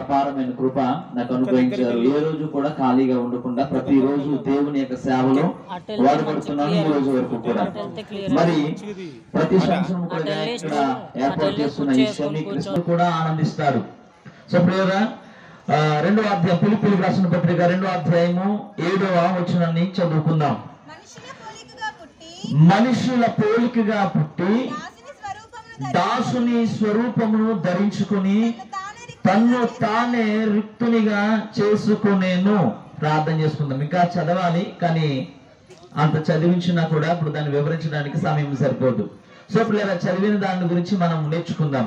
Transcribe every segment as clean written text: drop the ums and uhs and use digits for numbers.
అపారమైన కృప నాకు అనుగ్రహించారు. ఏ రోజు కూడా ఖాళీగా ఉండకుండా ప్రతిరోజు దేవుని యొక్క సేవలో వాడుపడుతున్నాను. ఈ రోజు వరకు కూడా మరి ప్రతి సంవత్సరం కూడా ఇక్కడ ఏర్పాటు చేస్తున్న ఈ షమీ క్రిస్మస్ కూడా ఆనందిస్తారు. సో ప్రియరా, 2వ అధ్యాయం ఫిలిప్పీయులకు రాసిన పత్రిక 2వ అధ్యాయము 7వ వచనాన్ని చదువుకుందాం. మనుషుల పోలికగా పుట్టి దాసుని స్వరూపమును ధరించుకుని తన్ను తానే రిక్తునిగా చేసుకునేను. ప్రార్థన చేసుకుందాం. ఇంకా చదవాలి, కానీ అంత చదివించినా కూడా ఇప్పుడు దాన్ని వివరించడానికి సమయం సరిపోదు. సో పిల్లల చదివిన దాని గురించి మనం నేర్చుకుందాం.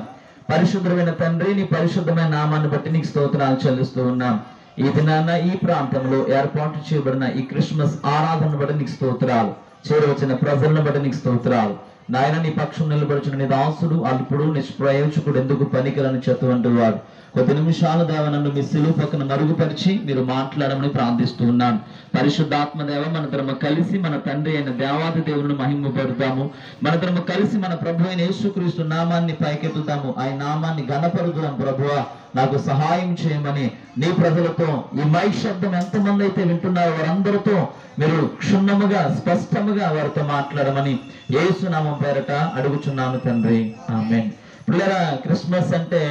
పరిశుద్ధమైన తండ్రి, నీ పరిశుద్ధమైన నామాన్ని బట్టి నీకు స్తోత్రాలు చెల్లిస్తూ ఉన్నాం. ఈ దినాన ఈ ప్రాంతంలో ఏర్పాటు చేయబడిన ఈ క్రిస్మస్ ఆరాధన బట్టి నీకు స్తోత్రాలు, చేరవచ్చిన ప్రజలను బట్టి నీకు స్తోత్రాలు. నాయన, నీ పక్షం నిలబడుచున్న నీ దాసుడు అల్పుడు నిష్ప్రయోజకుడు ఎందుకు పనికిరని చెత్తవంటి వాడు. కొద్ది నిమిషాలు దేవ నన్ను మీ సిలువ పక్కన మరుగుపరిచి మీరు మాట్లాడమని ప్రార్థిస్తూ ఉన్నాను. పరిశుద్ధాత్మ దేవ, మన తరమ కలిసి మన తండ్రి అయిన దేవాది దేవుని మహిమపడతాము. మన తరమ కలిసి మన ప్రభు అయిన యేసుక్రీస్తు నామాన్ని పైకెత్తుతాము. ఆయన నామాన్ని ఘనపరుద్దాం. ప్రభువా, నాకు సహాయం చేయమని నీ ప్రజలతో ఈ మైక్ శబ్దం ఎంతమంది అయితే వింటున్నారో వారందరితో మీరు క్షుణ్ణముగా స్పష్టముగా వారితో మాట్లాడమని యేసు నామం పేరట అడుగుచున్నాను తండ్రి, ఆమేన్. పిల్లరా, క్రిస్మస్ అంటే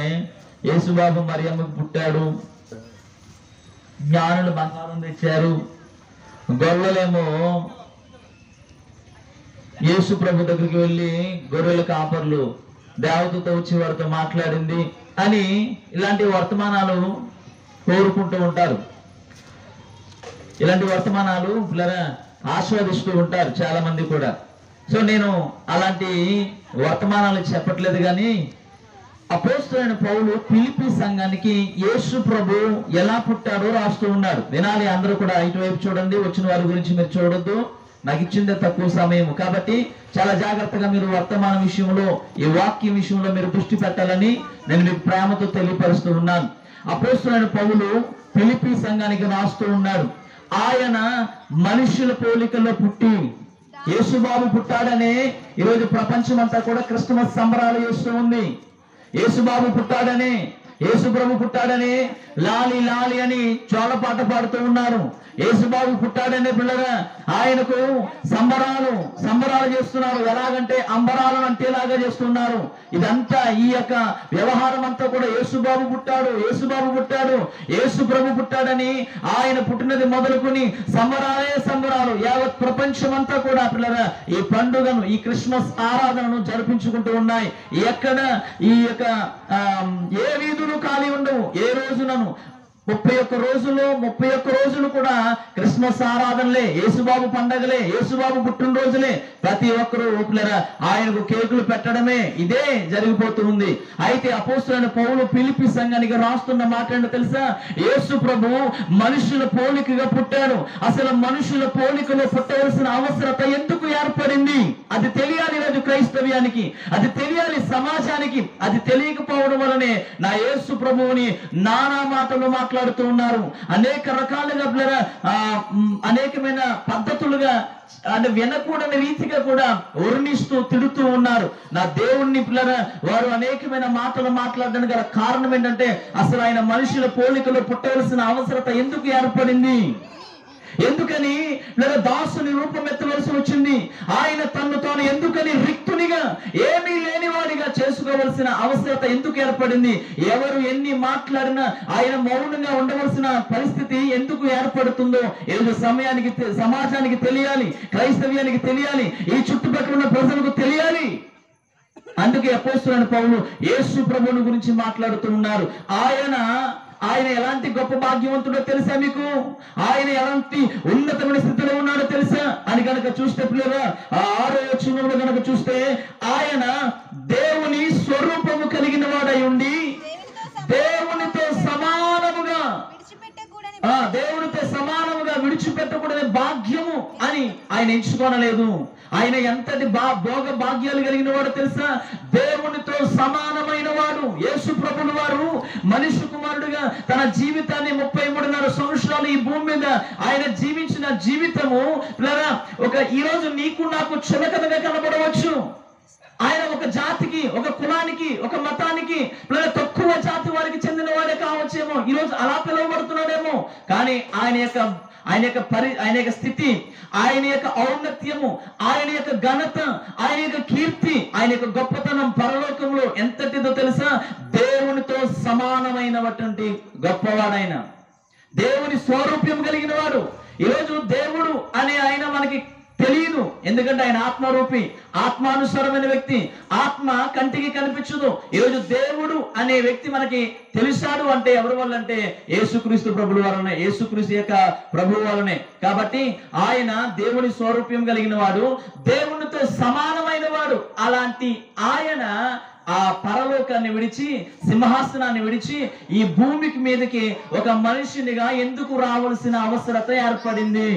యేసుబాబు మరియమ్మకు పుట్టాడు, జ్ఞానులు బంగారం తెచ్చారు, గొర్రెలేమో యేసు ప్రభు దగ్గరికి వెళ్ళి గొర్రెల కాపర్లు దేవతతో వచ్చి వారితో మాట్లాడింది అని ఇలాంటి వర్తమానాలు కోరుకుంటూ ఉంటారు. ఇలాంటి వర్తమానాలు పిల్లరా ఆస్వాదిస్తూ ఉంటారు చాలా మంది కూడా. సో నేను అలాంటి వర్తమానాలు చెప్పట్లేదు, కానీ అపోస్తలుడైన పౌలు ఫిలిప్పీ సంఘానికి యేసు ప్రభు ఎలా పుట్టాడో రాస్తూ ఉన్నాడు. వినాలి అందరూ కూడా. ఇటువైపు చూడండి, వచ్చిన వారి గురించి మీరు చూడొద్దు, నాకు ఇచ్చిందే తక్కువ సమయం కాబట్టి చాలా జాగ్రత్తగా మీరు వర్తమాన విషయంలో, ఈ వాక్యం విషయంలో మీరు దృష్టి పెట్టాలని నేను మీకు ప్రేమతో తెలియపరుస్తూ ఉన్నాను. అపోస్తలుడైన పౌలు ఫిలిప్పీ సంఘానికి రాస్తూ ఉన్నాడు. ఆయన మనుషుల పోలికలో పుట్టి, యేసుబాబు పుట్టాడనే ఈరోజు ప్రపంచం అంతా కూడా క్రిస్మస్ సంబరాలు చేస్తూ ఉంది. యేసుబాబు పుట్టాడనే, యేసు ప్రభు పుట్టాడని లాలి లాలి అని చాలా పాట పాడుతూ ఉన్నారు. యేసుబాబు పుట్టాడనే పిల్లగా ఆయనకు సంబరాలు చేస్తున్నారు. ఎలాగంటే అంబరాలను అంటేలాగా చేస్తున్నారు. ఇదంతా ఈ యొక్క వ్యవహారం అంతా కూడా యేసుబాబు పుట్టాడు, యేసుబాబు పుట్టాడు, యేసు ప్రభు పుట్టాడని ఆయన పుట్టినది మొదలుకొని సంబరాలు యావత్ ప్రపంచం అంతా కూడా పిల్లగా ఈ పండుగను, ఈ క్రిస్మస్ ఆరాధనను జరిపించుకుంటూ ఉన్నాయి. ఎక్కడ ఈ యొక్క ఏ వీధులు ఖాళీ ఉండవు. ఏ రోజునను 31 రోజులు కూడా క్రిస్మస్ ఆరాధనలే, యేసుబాబు పండగలే, యేసుబాబు పుట్టినరోజులే. ప్రతి ఒక్కరూ ఆయనకు కేకులు పెట్టడమే ఇదే జరిగిపోతూ ఉంది. అయితే అపోస్తలుడైన పౌలు ఫిలిప్పీ సంఘానికి రాస్తున్న మాట ఏంటో తెలుసా? యేసు ప్రభు మనుషుల పోలికగా పుట్టాడు. అసలు మనుషుల పోలికలో పుట్టవలసిన అవసరత ఎందుకు ఏర్పడింది? అది తెలియాలి ఈరోజు క్రైస్తవ్యానికి, అది తెలియాలి సమాజానికి. అది తెలియకపోవడం వలనే నా యేసు ప్రభువుని నానా మాటలు మాట్లాడుతూ ఉన్నారు. అనేక రకాలుగా అనేకమైన పద్ధతులుగా అంటే వినకూడని రీతిగా కూడా వర్ణిస్తూ తిడుతూ ఉన్నారు. నా దేవుణ్ణి పిల్లరా వారు అనేకమైన మాటలు మాట్లాడడానికి గల కారణం ఏంటంటే అసలు ఆయన మనుషుల పోలికలో పుట్టవలసిన అవసరత ఎందుకు ఏర్పడింది? ఎందుకని దాసుని రూపం ఎత్తవలసి వచ్చింది? ఆయన తన్ను తాను ఎందుకని రిక్తునిగా, ఏమీ లేనివాడిగా చేసుకోవలసిన అవసరత ఎందుకు ఏర్పడింది? ఎవరు ఎన్ని మాట్లాడినా ఆయన మౌనంగా ఉండవలసిన పరిస్థితి ఎందుకు ఏర్పడుతుందో ఈరోజు సమాజానికి తెలియాలి, క్రైస్తవ్యానికి తెలియాలి, ఈ చుట్టుపక్కల ఉన్న ప్రజలకు తెలియాలి. అందుకే అపోస్తలుడైన పౌలు యేసు ప్రభువుని గురించి మాట్లాడుతూ ఉన్నారు. ఆయన ఎలాంటి గొప్ప భాగ్యవంతుడో తెలుసా మీకు? ఆయన ఎలాంటి ఉన్నతమైన స్థితిలో ఉన్నాడో తెలుసా అని కనుక చూస్తే పిల్లగా 6వ వచనంలో కనుక చూస్తే ఆయన దేవుని స్వరూపము కలిగిన వాడై ఉండి దేవునితో సమానముగా విడిచిపెట్టకూడని భాగ్యము అని ఆయన ఎంచుకోనలేదు. ఆయన ఎంతటి భోగ భాగ్యాలు కలిగిన వాడు తెలుసా? దేవునితో సమానమైన వాడు. యేసు ప్రభువు వారు మనిషి కుమారుడుగా తన జీవితాన్ని 33.5 సంవత్సరాలు ఈ భూమి మీద ఆయన జీవించిన జీవితము ఈ రోజు నీకు నాకు చులకనగా కనబడవచ్చు. ఆయన ఒక జాతికి, ఒక కులానికి, ఒక మతానికి, లేదా తక్కువ జాతి వారికి చెందిన వాడే కావచ్చేమో, ఈరోజు అలా పిలువబడుతున్నాడేమో. కానీ ఆయన యొక్క స్థితి, ఆయన యొక్క ఔన్నత్యము, ఆయన యొక్క ఘనత, ఆయన యొక్క కీర్తి, ఆయన యొక్క గొప్పతనం పరలోకంలో ఎంతటిదో తెలుసా? దేవునితో సమానమైనటువంటి గొప్పవాడైన, దేవుని స్వరూప్యం కలిగిన వాడు. ఈరోజు దేవుడు అనే ఆయన మనకి తెలియదు, ఎందుకంటే ఆయన ఆత్మరూపి, ఆత్మానుసారమైన వ్యక్తి. ఆత్మ కంటికి కనిపించదు. ఈరోజు దేవుడు అనే వ్యక్తి మనకి తెలిసాడు అంటే ఎవరి వల్ల అంటే యేసుక్రీస్తు ప్రభువు వలనే, యేసుక్రీస్తు యొక్క ప్రభువు వలనే. కాబట్టి ఆయన దేవుని స్వరూప్యం కలిగిన వాడు, దేవునితో సమానమైన వాడు. అలాంటి ఆయన ఆ పరలోకాన్ని విడిచి, సింహాసనాన్ని విడిచి ఈ భూమికి మీదకి ఒక మనిషినిగా ఎందుకు రావాల్సిన అవసరత ఏర్పడింది?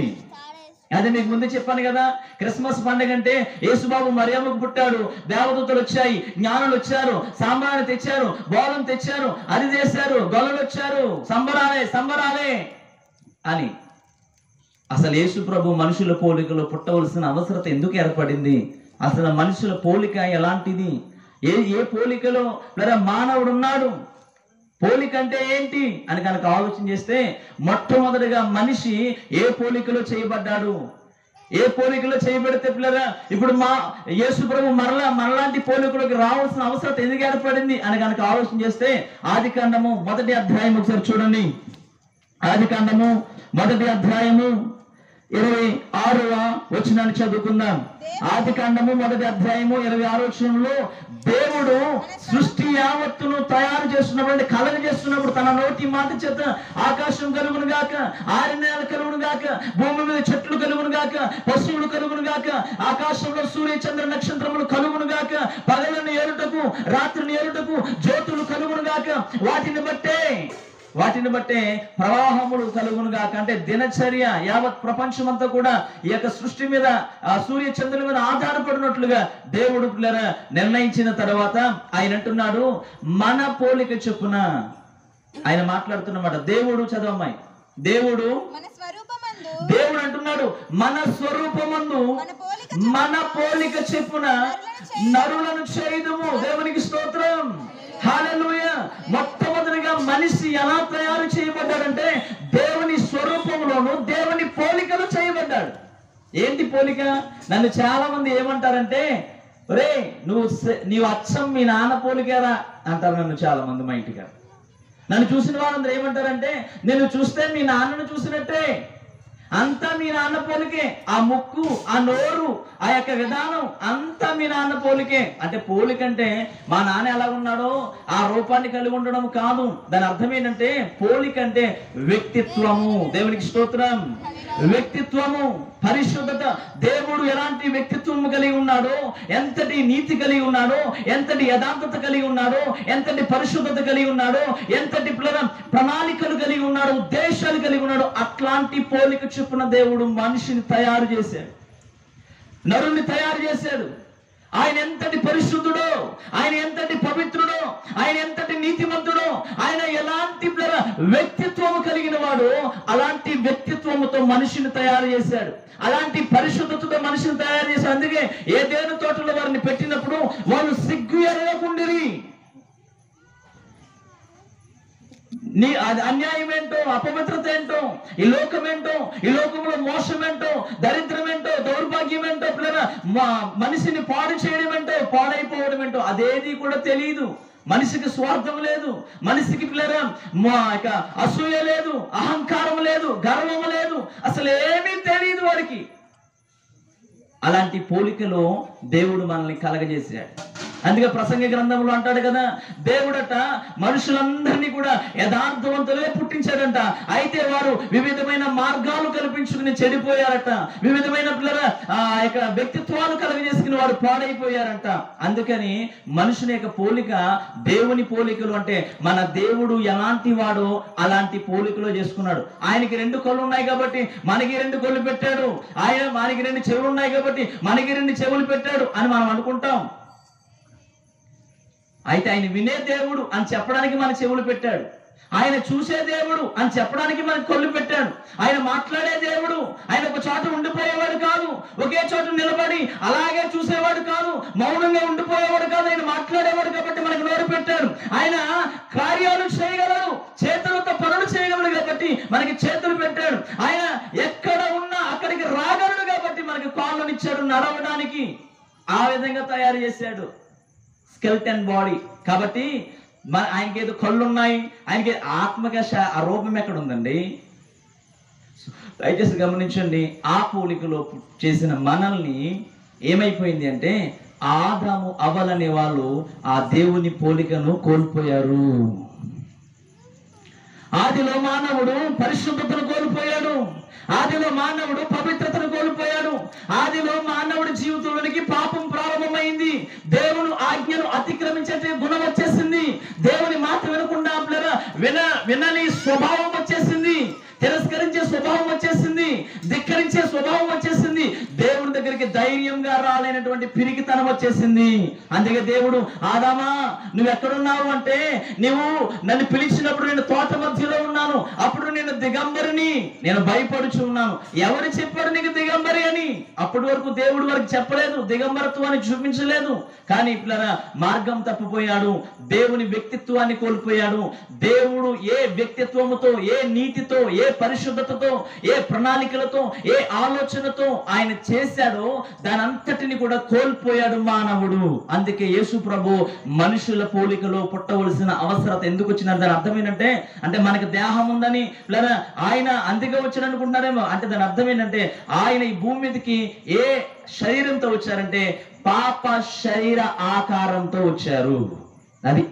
అదే మీకు ముందు చెప్పాను కదా, క్రిస్మస్ పండుగ అంటే యేసుబాబు మరియమ్మకు పుట్టాడు, దేవదూతలు వచ్చాయి, జ్ఞానులు వచ్చారు, సాంబ్రాణి తెచ్చారు, బోధం తెచ్చారు, అది చేశారు, గొల్లలు వచ్చారు, సంబరాలే అని. అసలు యేసు ప్రభు మనుషుల పోలికలో పుట్టవలసిన అవసరత ఎందుకు ఏర్పడింది? అసలు మనుషుల పోలిక ఎలాంటిది? ఏ పోలికలో మానవుడు ఉన్నాడు? పోలిక అంటే ఏంటి అని కనుక ఆలోచన చేస్తే, మొట్టమొదటిగా మనిషి ఏ పోలికలో చేయబడ్డాడు? ఏ పోలికలో చేయబడితే పిల్లరా ఇప్పుడు యేసు ప్రభు మనలాంటి పోలికలోకి రావాల్సిన అవసరం ఎందుకు ఏర్పడింది అని కనుక ఆలోచన చేస్తే, ఆదికాండము 1వ అధ్యాయం ఒకసారి చూడండి. ఆదికాండము 1వ అధ్యాయము 26వ వచనాన్ని చదువుకుందాం. ఆదికాండము 1వ అధ్యాయము 26వ వచనంలో, దేవుడు సృష్టి యావత్తును తయారు చేస్తున్నప్పుడు, కలగ చేస్తున్నప్పుడు తన నోటి మాట చేత ఆకాశం కలుగును గాక, ఆరినేల కలుగును గాక, భూమి మీద చెట్లు కలుగును గాక, పశువులు కలుగును గాక, ఆకాశంలో సూర్య చంద్ర నక్షత్రములు కలుగును గాక, పగలను ఏరుటకు రాత్రిని ఏరుటకు జ్యోతులు కలుగును గాక, వాటిని బట్టే ప్రవాహములు కలుగును గాక. అంటే దినచర్య యావత్ ప్రపంచమంతా కూడా ఈ యొక్క సృష్టి మీద, ఆ సూర్య చంద్రుల మీద ఆధారపడినట్లుగా దేవుడు నిర్ణయించిన తర్వాత ఆయన అంటున్నాడు, మన పోలిక చొప్పున. ఆయన మాట్లాడుతున్నమాట. దేవుడు చదవమ్మాయి, దేవుడు అంటున్నాడు, మన స్వరూపమందు మన పోలిక చొప్పున నరులను చేయుదుము. దేవునికి స్తోత్రం, హల్లెలూయా. మొట్టమొదటిగా మనిషి ఎలా తయారు చేయబడ్డాడంటే దేవుని స్వరూపంలోను దేవుని పోలికలు చేయబడ్డాడు. ఏంటి పోలిక? నన్ను చాలా మంది ఏమంటారంటే, ఒరే నీవు అచ్చం మీ నాన్న పోలికేరా అంటారు నన్ను చాలా మంది. మా ఇంటిగా నన్ను చూసిన వాళ్ళందరూ ఏమంటారంటే, నేను చూస్తే మీ నాన్నను చూసినట్టే, అంతా మీ నాన్న పోలికే. ఆ ముక్కు, ఆ నోరు, ఆ యొక్క విధానం అంతా మీ నాన్న పోలికే. అంటే పోలికంటే మా నాన్న ఎలా ఉన్నాడో ఆ రూపాన్ని కలిగి ఉండడం కాదు. దాని అర్థం ఏంటంటే పోలికంటే వ్యక్తిత్వము. దేవునికి స్తోత్రం. వ్యక్తిత్వము, పరిశుద్ధత. దేవుడు ఎలాంటి వ్యక్తిత్వము కలిగి ఉన్నాడో, ఎంతటి నీతి కలిగి ఉన్నాడో, ఎంతటి యథార్థత కలిగి ఉన్నాడో, ఎంతటి పరిశుద్ధత కలిగి ఉన్నాడో, ఎంతటి ప్రణాళికలు కలిగి ఉన్నాడో, ఉద్దేశాలు కలిగి ఉన్నాడో, అట్లాంటి పోలిక చొప్పున దేవుడు మనిషిని తయారు చేశాడు, నరుణ్ణి తయారు చేశాడు. ఆయన ఎంతటి పరిశుద్ధుడో, ఆయన ఎంతటి పవిత్రుడో, ఆయన ఎంతటి నీతిమంతుడో, ఆయన ఎలాంటి వ్యక్తిత్వము కలిగిన వాడు, అలాంటి వ్యక్తిత్వముతో మనిషిని తయారు చేశాడు, అలాంటి పరిశుద్ధతతో మనిషిని తయారు చేశాడు. అందుకే ఏదైనా తోటలో వారిని పెట్టినప్పుడు వాళ్ళు సిగ్గు ఎరగకుండిరి. నీ అన్యాయం ఏంటో, అపవిత్రత ఏంటో, ఈ లోకం ఏంటో, ఈ లోకంలో మోసం ఏంటో, దరిద్రం ఏంటో, దౌర్భాగ్యం ఏంటో, మనిషిని పాడు చేయడం ఏంటో, పాడైపోవడం ఏంటో అదేది కూడా తెలియదు. మనిషికి స్వార్థం లేదు, మనిషికి అసూయ లేదు, అహంకారం లేదు, గర్వం లేదు, అసలు ఏమీ తెలియదు వాడికి. అలాంటి పోలికలో దేవుడు మనల్ని కలగజేశాడు. అందుకే ప్రసంగ గ్రంథంలో అంటాడు కదా, దేవుడట మనుషులందరినీ కూడా యథార్థవంతులే పుట్టించాడంట, అయితే వారు వివిధమైన మార్గాలు కల్పించుకుని చెడిపోయారట, వివిధమైన వ్యక్తిత్వాలు కలుగజేసుకుని వారు పాడైపోయారంట. అందుకని మనుషుని యొక్క పోలిక దేవుని పోలికలు. అంటే మన దేవుడు ఎలాంటి వాడో అలాంటి పోలికలో చేసుకున్నాడు. ఆయనకి 2 కళ్ళు ఉన్నాయి కాబట్టి మనకి 2 కళ్ళు పెట్టాడు, మనకి 2 చెవులు ఉన్నాయి కాబట్టి మనకి 2 చెవులు పెట్టాడు అని మనం అనుకుంటాం. అయితే ఆయన వినే దేవుడు అని చెప్పడానికి మన చెవులు పెట్టాడు. ఆయన చూసే దేవుడు అని చెప్పడానికి మనకు కళ్ళు పెట్టాడు. ఆయన మాట్లాడే దేవుడు. ఆయన ఒక చోట ఉండిపోయేవాడు కాదు, ఒకే చోట నిలబడి అలాగే చూసేవాడు కాదు, మౌనంగా ఉండిపోయేవాడు కాదు. ఆయన మాట్లాడేవాడు కాబట్టి మనకు నోరు పెట్టాడు. ఆయన కార్యాలు చేయగలడు, చేతులతో పనులు చేయగలడు కాబట్టి మనకి చేతులు పెట్టాడు. ఆయన ఎక్కడ ఉన్నా అక్కడికి రాగలడు కాబట్టి మనకి కాళ్ళనిచ్చాడు నడవడానికి. ఆ విధంగా తయారు చేశాడు స్కెల్టన్ బాడీ. కాబట్టి ఆయనకి ఏదో కళ్ళు ఉన్నాయి, ఆయనకి ఆత్మగా ఆ రూపం ఎక్కడ ఉందండి? దయచేసి గమనించండి. ఆ పోలికలో చేసిన మనల్ని ఏమైపోయింది అంటే ఆదాము అవ్వలనే వాళ్ళు ఆ దేవుని పోలికను కోల్పోయారు. ఆదిలో మానవుడు పరిశుద్ధతను కోల్పోయాడు. ఆదిలో మానవుడు పవిత్రతను కోల్పోయాడు. ఆదిలో మానవుడి జీవితంలోనికి పాపం ప్రారంభమైంది. దేవుని ఆజ్ఞను అతిక్రమించే గుణం వచ్చేసింది. దేవుని మాట వినకుండా వినని స్వభావం వచ్చేసింది. తిరస్కరించే స్వభావం వచ్చేసింది. ధిక్కరించే స్వభావం వచ్చేసింది. దేవుని దగ్గరికి ధైర్యంగా రాలేనటువంటి పిరికితనం వచ్చేసింది. అందుకే దేవుడు, ఆదామా నువ్వు ఎక్కడున్నావు అంటే, నువ్వు నన్ను పిలిచినప్పుడు నేను తోట మధ్యలో ఉన్నాను, అప్పుడు నేను దిగంబరిని, నేను భయపడుచు ఉన్నాను. ఎవరు చెప్పాడు నీకు దిగంబరి అని? అప్పటి వరకు దేవుడు వరకు చెప్పలేదు, దిగంబరత్వాన్ని చూపించలేదు. కానీ ఇప్పుడు మార్గం తప్పిపోయాడు, దేవుని వ్యక్తిత్వాన్ని కోల్పోయాడు. దేవుడు ఏ వ్యక్తిత్వముతో, ఏ నీతితో, ఏ పరిశుద్ధతతో, ఏ ప్రణాళికలతో, ఏ ఆలోచనతో ఆయన చేశాడో దాని అంతటిని కూడా కోల్పోయాడు మానవుడు. అందుకే యేసు ప్రభు మనుషుల పోలికలో పుట్టవలసిన అవసరత ఎందుకు వచ్చిందని దాని అర్థం ఏంటంటే, అంటే మనకి దేహం ఉందని లేదా ఆయన అందుకే వచ్చాడు అనుకుంటున్నారేమో. అంటే దాని అర్థం ఏంటంటే ఆయన ఈ భూమి మీదకి ఏ శరీరంతో వచ్చారంటే పాప శరీర ఆకారంతో వచ్చారు. అది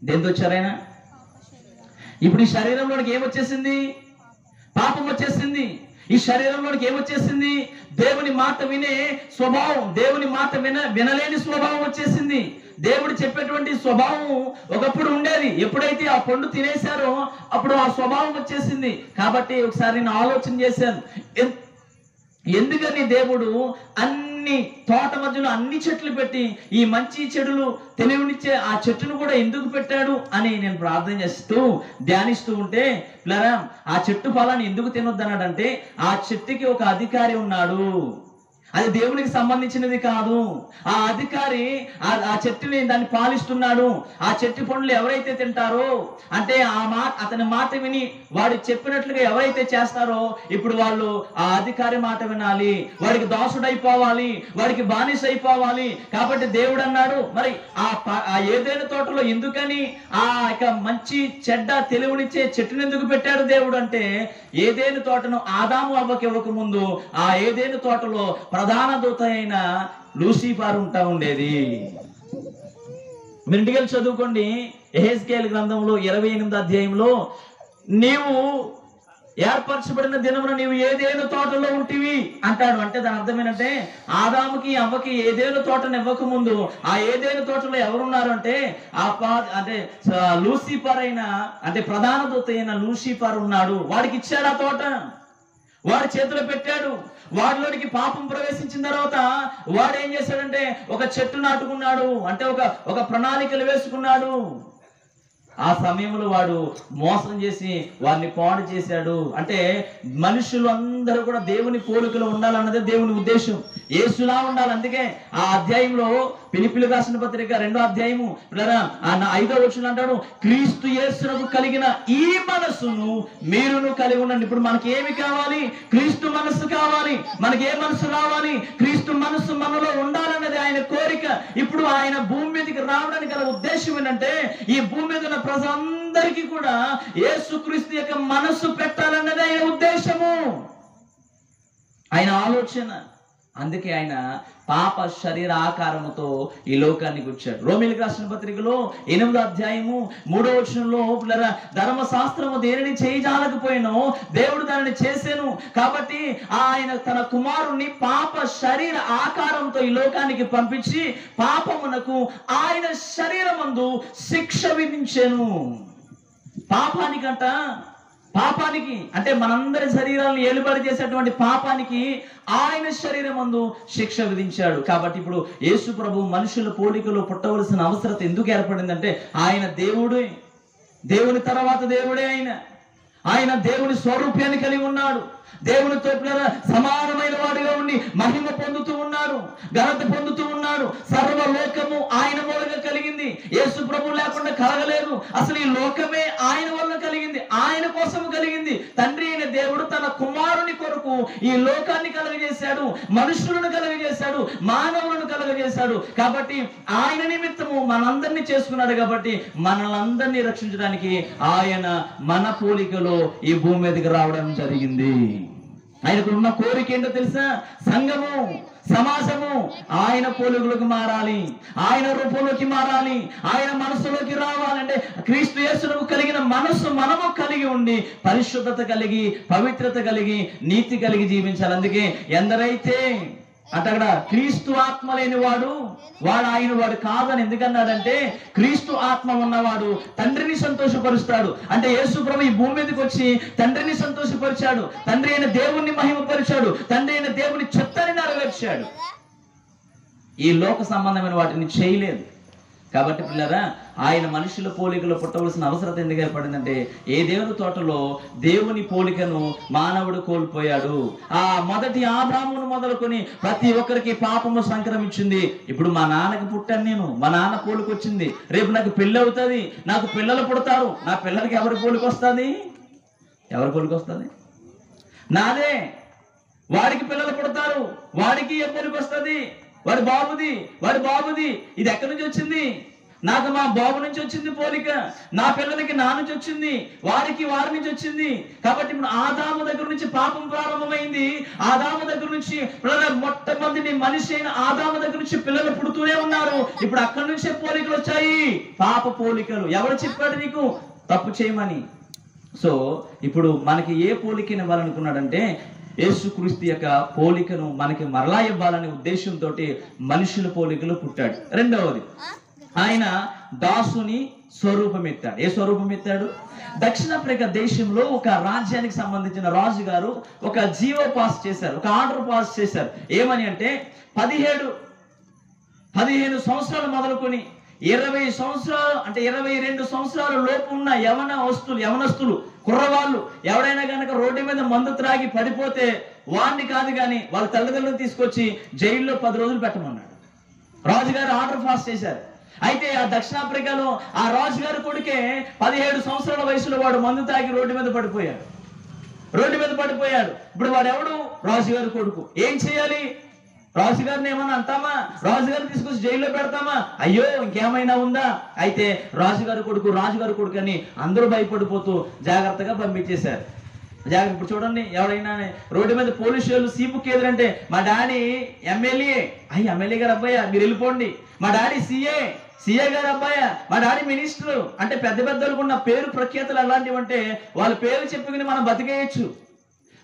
దేంతో వచ్చారు ఆయన? ఇప్పుడు ఈ శరీరంలోనికి ఏమొచ్చేసింది? పాపం వచ్చేసింది. ఈ శరీరంలోనికి ఏమొచ్చేసింది? దేవుని మాట వినే స్వభావం, దేవుని మాట వినలేని స్వభావం వచ్చేసింది. దేవుడు చెప్పేటువంటి స్వభావం ఒకప్పుడు ఉండేది. ఎప్పుడైతే ఆ పండు తినేశారో అప్పుడు ఆ స్వభావం వచ్చేసింది. కాబట్టి ఒకసారి నేను ఆలోచన చేశాను, ఎందుకని దేవుడు అన్ని తోట మధ్యలో అన్ని చెట్లు పెట్టి ఈ మంచి చెడులు తెలివినిచ్చే ఆ చెట్టును కూడా ఎందుకు పెట్టాడు అని నేను ప్రార్థన చేస్తూ ధ్యానిస్తూ ఉంటే, ఆ చెట్టు ఫలాన్ని ఎందుకు తినొద్దన్నాడంటే ఆ చెట్టుకి ఒక అధికారి ఉన్నాడు. అది దేవునికి సంబంధించినది కాదు. ఆ అధికారి ఆ చెట్టుని దాన్ని పాలిస్తున్నాడు. ఆ చెట్టు పండ్లు ఎవరైతే తింటారో అంటే అతని మాట విని వాడు చెప్పినట్లుగా ఎవరైతే చేస్తారో ఇప్పుడు వాళ్ళు ఆ అధికారి మాట వినాలి, వాడికి దాసుడైపోవాలి, వాడికి బానిస అయిపోవాలి. కాబట్టి దేవుడు అన్నాడు, మరి ఆ ఏదైనా తోటలో ఎందుకని ఆ మంచి చెడ్డ తెలివినిచ్చే చెట్టును ఎందుకు పెట్టాడు దేవుడు అంటే, ఏదైనా తోటను ఆదాము అవ్వకి ఇవ్వక ముందు ఆ ఏదైనా తోటలో ప్రధాన దూత అయిన లూసిఫర్ ఉంటా ఉండేది. మీరు ఇంటికి వెళ్ళి చదువుకోండి. యెహెజ్కేలు గ్రంథంలో 28వ అధ్యాయంలో, నీవు ఏర్పరచబడిన దినమున నీవు ఏదేను తోటలో ఉంటివి అంటాడు. అంటే దాని అర్థం ఏంటంటే ఆదాముకి అవ్వకి ఏదేను తోటను ఇవ్వక ముందు ఆ ఏదేను తోటలో ఎవరున్నారు అంటే అంటే లూసిఫర్ అయిన అంటే ప్రధాన దూత అయిన లూసిఫర్ ఉన్నాడు. వాడికి ఇచ్చాడు ఆ తోట, వాడి చేతిలో పెట్టాడు. వాడిలోనికి పాపం ప్రవేశించిన తర్వాత వాడు ఏం చేశాడంటే ఒక చెట్టు నాటుకున్నాడు, అంటే ఒక ప్రణాళికలు వేసుకున్నాడు. ఆ సమయంలో వాడు మోసం చేసి వారిని పాడు చేశాడు. అంటే మనుషులు అందరూ కూడా దేవుని పోలికలో ఉండాలన్నదే దేవుని ఉద్దేశం, యేసులా ఉండాలి. అందుకే ఆ అధ్యాయంలో ఫిలిప్పీయులకు రాసిన పత్రిక 2వ అధ్యాయము 5వ వచనం అంటాడు, క్రీస్తు యేసునకు కలిగిన ఈ మనస్సును మీరును కలిగి ఉండండి. ఇప్పుడు మనకి ఏమి కావాలి? క్రీస్తు మనస్సు కావాలి. మనకి ఏ మనస్సు రావాలి? క్రీస్తు మనస్సు మనలో ఉండాలన్నది ఆయన కోరిక. ఇప్పుడు ఆయన భూమి మీదకి రావడానికి గల ఉద్దేశం ఏంటంటే ఈ భూమి మీద ఉన్న ప్రజలందరికీ కూడా యేసుక్రీస్తు యొక్క మనస్సు పెట్టాలన్నది ఆయన ఉద్దేశము, ఆయన ఆలోచన. అందుకే ఆయన పాప శరీర ఆకారముతో ఈ లోకానికి వచ్చాడు. రోమీయులకు రాసిన పత్రికలో 8వ అధ్యాయము 3వ వచనంలో, ధర్మశాస్త్రము దేనిని చేయజాలకపోయినో దేవుడు దానిని చేసెను, కాబట్టి ఆయన తన కుమారుణ్ణి పాప శరీర ఆకారంతో ఈ లోకానికి పంపించి పాపమునకు ఆయన శరీరమందు శిక్ష విధించెను. పాపానికి అంటే మనందరి శరీరాలను ఏలుబడి చేసేటువంటి పాపానికి ఆయన శరీరమందు శిక్ష విధించాడు. కాబట్టి ఇప్పుడు యేసు ప్రభు మనుషుల పోలికలో పుట్టవలసిన అవసరత ఎందుకు ఏర్పడిందంటే ఆయన దేవుడే, దేవుని తర్వాత దేవుడే ఆయన దేవుని స్వరూపాన్ని కలిగి ఉన్నాడు. దేవునితో సమానమైన వాడిగా ఉండి మహిమ పొందుతూ ఉన్నాడు, ఘనత పొందుతూ ఉన్నాడు. సర్వలోకము ఆయన మూలంగా కలిగింది. యేసు ప్రభు లేకుండా కలగలేదు. అసలు ఈ లోకమే ఆయన వల్ల కలిగింది, ఆయన కోసం కలిగింది. తండ్రి అయిన దేవుడు తన కుమారుని కొరకు ఈ లోకాన్ని కలుగజేశాడు, మనుషులను కలుగజేశాడు, మానవులను కలుగజేశాడు. కాబట్టి ఆయన నిమిత్తము మనందరినీ చేసుకున్నాడు. కాబట్టి మనల్ని రక్షించడానికి ఆయన మన పోలికలో ఈ భూమి మీదకి రావడం జరిగింది. ఆయనకు ఉన్న కోరిక ఏంటో తెలుసా? సంఘము, సమాజము ఆయన పోలికలోకి మారాలి, ఆయన రూపంలోకి మారాలి, ఆయన మనసులోకి రావాలంటే క్రీస్తు యేసుకు కలిగిన మనస్సు మనము కలిగి ఉండి పరిశుద్ధత కలిగి, పవిత్రత కలిగి, నీతి కలిగి జీవించాలి. అందుకే ఎందరైతే అక్కడ క్రీస్తు ఆత్మ లేని వాడు ఆయన వాడు కాదని ఎందుకన్నాడంటే, క్రీస్తు ఆత్మ ఉన్నవాడు తండ్రిని సంతోషపరుస్తాడు. అంటే యేసు ప్రభు ఈ భూమి మీదకి వచ్చి తండ్రిని సంతోషపరిచాడు, తండ్రి అయిన దేవుణ్ణి మహిమపరిచాడు, తండ్రి అయిన దేవుని చిత్తాన్ని నెరవేర్చాడు. ఈ లోక సంబంధమైన వాటిని చేయలేదు. కాబట్టి పిల్లరా, ఆయన మనుషుల పోలికలో పుట్టవలసిన అవసరం ఎందుకు ఏర్పడిందంటే, ఏ దేవుని తోటలో దేవుని పోలికను మానవుడు కోల్పోయాడు. ఆ మొదటి ఆదామును మొదలుకొని ప్రతి ఒక్కరికి పాపము సంక్రమించింది. ఇప్పుడు మా నాన్నకి పుట్టాను నేను, మా నాన్న పోలిక వచ్చింది. రేపు నాకు పెళ్ళి అవుతుంది, నాకు పిల్లలు పుడతారు. నా పిల్లలకి ఎవరి పోలిక వస్తుంది? ఎవరి పోలిక వస్తుంది? నాదే. వాడికి పిల్లలు పుడతారు, వాడికి ఏ పోలిక వస్తుంది? వాడి బాబుది. ఇది ఎక్కడి నుంచి వచ్చింది? నాకు మా బాబు నుంచి వచ్చింది పోలిక, నా పిల్లలకి నా నుంచి వచ్చింది, వారికి వారి నుంచి వచ్చింది. కాబట్టి ఇప్పుడు ఆదాము దగ్గర నుంచి పాపం ప్రారంభమైంది. ఆదాము దగ్గర నుంచి మొట్టమొదటి మనిషి అయిన ఆదాము దగ్గర నుంచి పిల్లలు పుడుతూనే ఉన్నారు. ఇప్పుడు అక్కడి నుంచే పోలికలు వచ్చాయి, పాప పోలికలు. ఎవరు చెప్పాడు నీకు తప్పు చేయమని? సో ఇప్పుడు మనకి ఏ పోలికని ఇవ్వాలనుకున్నాడంటే, యేసుక్రీస్తు యొక్క పోలికను మనకి మరలా ఇవ్వాలనే ఉద్దేశంతో మనుషుల పోలికలు పుట్టాడు. రెండవది, ఆయన దాసుని స్వరూపం ఎత్తాడు. ఏ స్వరూపం ఎత్తాడు? దక్షిణాఫ్రికా దేశంలో ఒక రాజ్యానికి సంబంధించిన రాజు గారు ఒక జీవో పాస్ చేశారు, ఒక ఆర్డర్ పాస్ చేశారు. ఏమని అంటే, 15 సంవత్సరాలు మొదలుకొని 20 సంవత్సరాలు అంటే 22 సంవత్సరాల లోపు ఉన్న యవనస్తులు కుర్రవాళ్ళు ఎవడైనా కనుక రోడ్డు మీద మందు త్రాగి పడిపోతే వాడిని కాదు కానీ వాళ్ళ తల్లిదండ్రులను తీసుకొచ్చి జైల్లో 10 రోజులు పెట్టమన్నాడు. రాజుగారు ఆర్డర్ పాస్ చేశారు. అయితే ఆ దక్షిణాఫ్రికాలో ఆ రాజుగారి కొడుకే 17 సంవత్సరాల వయసులో వాడు మందు తాగి రోడ్డు మీద పడిపోయాడు. ఇప్పుడు వాడు ఎవడు? రాజుగారి కొడుకు. ఏం చేయాలి? రాజుగారిని ఏమన్నా అంటామా? రాజుగారిని తీసుకొచ్చి జైల్లో పెడతామా? అయ్యో ఇంకేమైనా ఉందా? అయితే రాజుగారి కొడుకు అని అందరూ భయపడిపోతూ జాగ్రత్తగా పంపించేశారు. ఇప్పుడు చూడండి, ఎవరైనా రోడ్డు మీద పోలీసు వాళ్ళు సీపుకి ఎదురంటే, మా డాడీ ఎమ్మెల్యే గారు అబ్బాయ మీరు వెళ్ళిపోండి, మా డాడీ సిఏ గారు అబ్బాయ, మా డాడీ మినిస్టర్ అంటే పెద్ద పెద్దలకు ఉన్న పేరు ప్రఖ్యాతులు ఎలాంటివి అంటే, వాళ్ళ పేరు చెప్పుకుని మనం బతికేయచ్చు,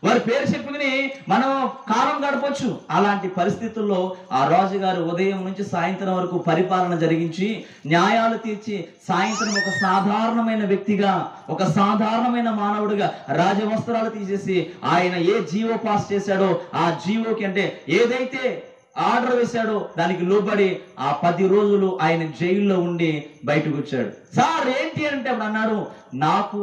వారి పేరు చెప్పుకుని మనం కాలం గడపచ్చు. అలాంటి పరిస్థితుల్లో ఆ రాజుగారు ఉదయం నుంచి సాయంత్రం వరకు పరిపాలన జరిగించి న్యాయాలు తీర్చి సాయంత్రం ఒక సాధారణమైన వ్యక్తిగా, ఒక సాధారణమైన మానవుడిగా రాజవస్త్రాలు తీసేసి ఆయన ఏ జీవో పాస్ చేశాడో ఆ జీవోకి అంటే ఏదైతే ఆర్డర్ వేశాడో దానికి లోబడి ఆ 10 రోజులు ఆయన జైల్లో ఉండి బయటకు వచ్చాడు. సార్ ఏంటి అంటే అప్పుడు అన్నాడు, నాకు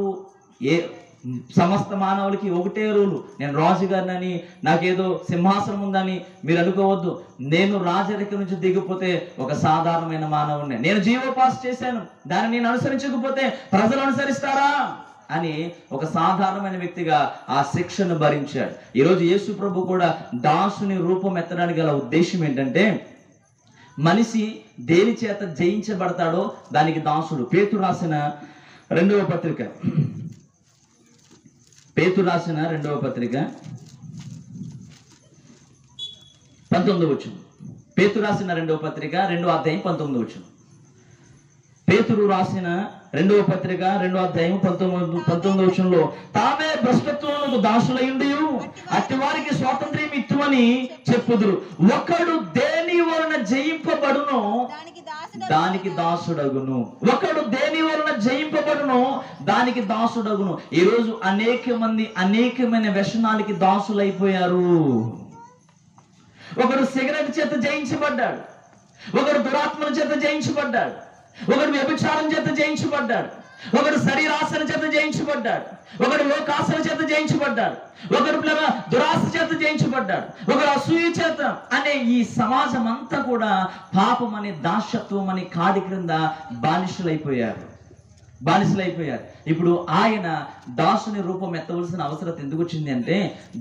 సమస్త మానవులకి ఒకటే రూలు, నేను రాజుగారినని నాకేదో సింహాసనం ఉందని మీరు అనుకోవద్దు. నేను రాజరికం నుంచి దిగిపోతే ఒక సాధారణమైన మానవుడిని. నేను జీవో పాస్ చేశాను, దాన్ని నేను అనుసరించకపోతే ప్రజలు అనుసరిస్తారా అని ఒక సాధారణమైన వ్యక్తిగా ఆ శిక్షను భరించాడు. ఈరోజు యేసు ప్రభు కూడా దాసుని రూపం ఎత్తడానికి గల ఉద్దేశం ఏంటంటే, మనిషి దేని చేత జయించబడతాడో దానికి దాసుడు. పేతురు రాసిన రెండవ పత్రిక 19వ పేతురు రాసిన 2వ పత్రిక 2వ అధ్యాయం 19వ పేతురు రాసిన 2వ పత్రిక 2వ అధ్యాయం 19వ తామే భ్రష్టత్వమునకు దాసులయుండి అట్టి వారికి స్వాతంత్ర్యం ఇత్తుమని చెప్పుదురు. ఒకడు దేని వలన జయింపబడునో దానికి దాసుడగును. ఒకడు దేని వలన జయింపబడునో దానికి దాసుడగును. ఈరోజు అనేక మంది అనేకమైన వ్యసనాలకి దాసులైపోయారు. ఒకడు సిగరెట్ చేత జయించబడ్డాడు, ఒకడు దురాత్మల చేత జయించబడ్డాడు, ఒకడు వ్యభిచారం చేత జయించబడ్డాడు, ఒకడు శరీరాశల చేత జయించబడ్డాడు, ఒకడు లోకాశల చేత జయించబడ్డాడు, ఒకడు దురాశ చేత జయించబడ్డాడు, ఒకడు అసూయ చేత. అనే ఈ సమాజం అంతా కూడా పాపం అనే దాసత్వం అనే కాడి క్రింద బానిసలైపోయారు. ఇప్పుడు ఆయన దాసుని రూపం ఎత్తవలసిన అవసరం ఎందుకు వచ్చింది అంటే,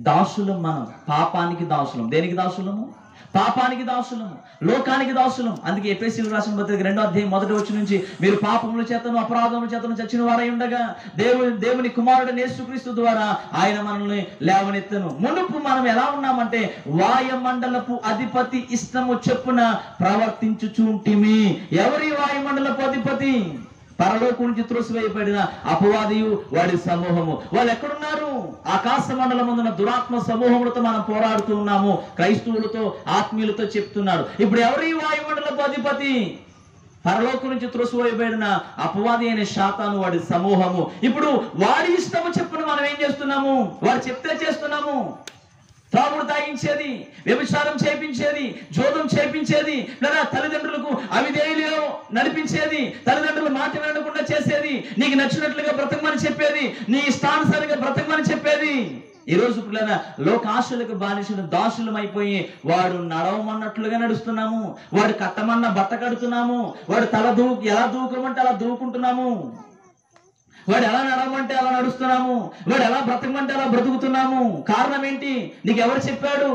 దాసులం మనం, పాపానికి దాసులం. దేనికి దాసులము? పాపానికి దాసులము, లోకానికి దాసులం. అందుకే ఎఫెసీయులకు రాసిన పత్రిక 2వ అధ్యాయం 1వ వచనం నుంచి, మీరు పాపముల చేతను అపరాధముల చేతను చచ్చిన వారై ఉండగా దేవుని కుమారుడు యేసుక్రీస్తు ద్వారా ఆయన మనల్ని లేవనెత్తను. మునుపు మనం ఎలా ఉన్నామంటే, వాయుమండలపు అధిపతి ఇష్టము చొప్పున ప్రవర్తించుచుంటిమి. ఎవరి వాయుమండలపు అధిపతి? పరలోకం నుంచి త్రోసివేయబడిన అపవాదియు వాడి సమూహము. వాళ్ళు ఎక్కడున్నారు? ఆకాశ మండలమున దురాత్మ సమూహములతో మనం పోరాడుతూ ఉన్నాము. క్రైస్తవులతో, ఆత్మీయులతో చెప్తున్నాడు. ఇప్పుడు ఎవరి వాయుమండలపు అధిపతి? పరలోకం నుంచి త్రోసివేయబడిన అపవాది అయిన శాతాను, వాడి సమూహము. ఇప్పుడు వాడి ఇష్టము చెప్పున మనం ఏం చేస్తున్నాము? వాడు చెప్తే చేస్తున్నాము. త్రాగుడు తాగించేది, వ్యభిచారం చేయించేది, జోదం చేయించేది, లేదా తల్లిదండ్రులకు అవిధేయులు నడిపించేది, తల్లిదండ్రులు మాట వినకుండా చేసేది, నీకు నచ్చినట్లుగా బ్రతకమని చెప్పేది, నీ ఇష్టానుసారంగా బ్రతకమని చెప్పేది. ఈ రోజు పిల్లల లోకాశులకు బానిసలు, దాసులం అయిపోయి వాడు నడవమన్నట్లుగా నడుస్తున్నాము, వాడు కట్టమన్న బట్ట కడుతున్నాము, వాడు ఎలా దూకమంటే అలా దూకుంటున్నాము, వాడు ఎలా నడవమంటే అలా నడుస్తున్నాము, వాడు ఎలా బ్రతకమంటే అలా బ్రతుకుతున్నాము. కారణం ఏంటి? నీకు ఎవరు చెప్పాడు?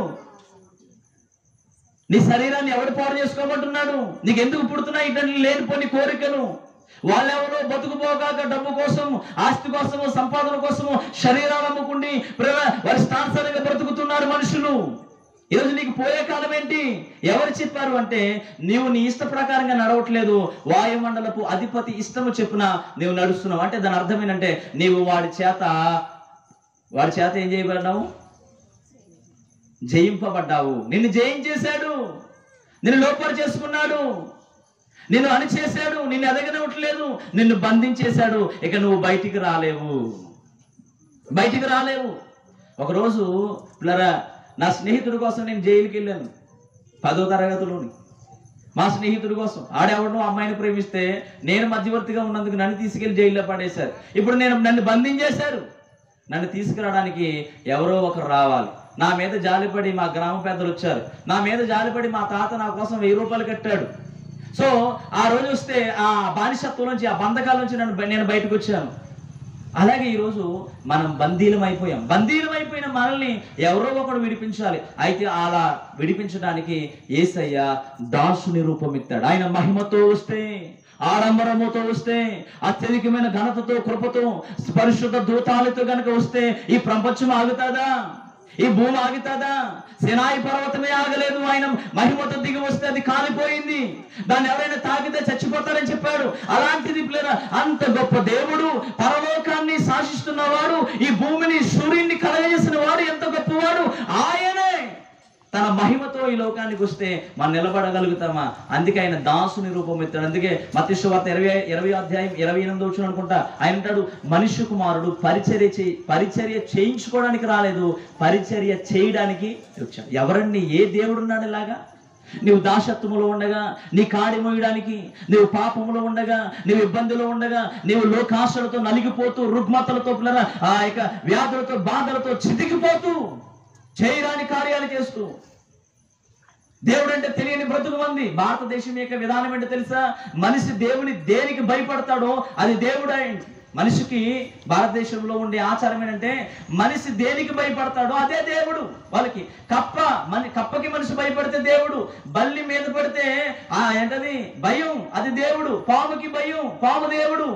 నీ శరీరాన్ని ఎవడు పాడు చేసుకోమంటున్నాడు? నీకు ఎందుకు పుడుతున్నాయి ఇటువంటి లేనిపోని కోరికలు? వాళ్ళెవరో బతుకుపోగాక డబ్బు కోసం, ఆస్తి కోసము, సంపాదన కోసము శరీరాలు అమ్ముకుండి వారి స్థానసరంగా బ్రతుకుతున్నారు మనుషులు. ఈరోజు నీకు పోయే కాలం ఏంటి? ఎవరు చెప్పారు అంటే, నీవు నీ ఇష్ట ప్రకారంగా నడవట్లేదు, వాయుమండలపు అధిపతి ఇష్టము చెప్పున నీవు నడుస్తున్నావు. అంటే దాని అర్థం ఏంటంటే, నీవు వాడి చేత ఏం చేయబడ్డావు? జయింపబడ్డావు. నిన్ను జయించేశాడు, నిన్ను లోపల చేసుకున్నాడు, నిన్ను అణిచేశాడు, నిన్ను ఎదగనివ్వట్లేదు, నిన్ను బంధించేశాడు. ఇక నువ్వు బయటికి రాలేవు. ఒకరోజు పిల్లరా, నా స్నేహితుడి కోసం నేను జైలుకి వెళ్ళాను, 10వ తరగతిలోని. మా స్నేహితుడి కోసం, ఆడెవడో అమ్మాయిని ప్రేమిస్తే నేను మధ్యవర్తిగా ఉన్నందుకు నన్ను తీసుకెళ్లి జైల్లో పడేశారు. ఇప్పుడు నన్ను బంధించేశారు. నన్ను తీసుకురావడానికి ఎవరో ఒకరు రావాలి. నా మీద జాలిపడి మా గ్రామ పెద్దలు వచ్చారు. నా మీద జాలిపడి మా తాత నా కోసం 1000 రూపాయలు కట్టాడు. సో ఆ రోజు వస్తే ఆ బానిసత్వం నుంచి, ఆ బంధకాల నుంచి నేను బయటకు వచ్చాను. అలాగే ఈరోజు మనం బందీలం అయిపోయిన మనల్ని ఎవరో ఒకడు విడిపించాలి. అయితే అలా విడిపించడానికి యేసయ్య దాసుని రూపం ఎత్తాడు. ఆయన మహిమతో వస్తే, ఆడంబరముతో వస్తే, అత్యధికమైన ఘనతతో, కృపతో, పరిశుద్ధ దూతాలతో గనక వస్తే ఈ ప్రపంచం ఆగుతాదా? ఈ భూమి ఆగుతాదా? సినాయి పర్వతమే ఆగలేదు. ఆయన మహిమతో దిగి వస్తే అది కాలిపోయింది. దాన్ని ఎవరైనా తాకితే చచ్చిపోతారని చెప్పాడు. అలాంటిది పిల్లరా, అంత గొప్ప దేవుడు, పరలోకాన్ని శాసిస్తున్నవాడు, ఈ భూమిని, సూర్యుడిని కలగజేసిన వాడు ఎంత గొప్పవాడు! ఆయనే తన మహిమతో ఈ లోకానికి వస్తే మనం నిలబడగలుగుతామా? అందుకే ఆయన దాసుని రూపం ఎత్తాడు. అందుకే మత్తయి సువార్త 20వ అధ్యాయం 28వ వచనం అనుకుంటా, ఆయన అంటాడు, మనుష్య కుమారుడు పరిచర్య చేయించుకోవడానికి రాలేదు, పరిచర్య చేయడానికి వచ్చాడు. ఎవరండి? ఏ దేవుడు ఉన్నాడు ఇలాగా? నీవు దాసత్వములో ఉండగా, నీ కాడి మోయడానికి, నీవు పాపములో ఉండగా, నీవు ఇబ్బందులో ఉండగా, నీవు లోకాశలతో నలిగిపోతూ, రుగ్మతలతో, ఆ యొక్క వ్యాధులతో, బాధలతో చితికిపోతూ, చేయరాని కార్యాలు చేస్తూ, దేవుడు అంటే తెలియని బ్రతుకు మంది. భారతదేశం యొక్క విధానం ఏంటో తెలుసా? మనిషి దేవుని దేనికి భయపడతాడో అది దేవుడు. మనిషికి భారతదేశంలో ఉండే ఆచారం ఏంటంటే, మనిషి దేనికి భయపడతాడో అదే దేవుడు. వాళ్ళకి కప్పకి మనిషి భయపడితే దేవుడు, బల్లి మీద పడితే ఏంటది భయం, అది దేవుడు. పాముకి భయం, పాము దేవుడు.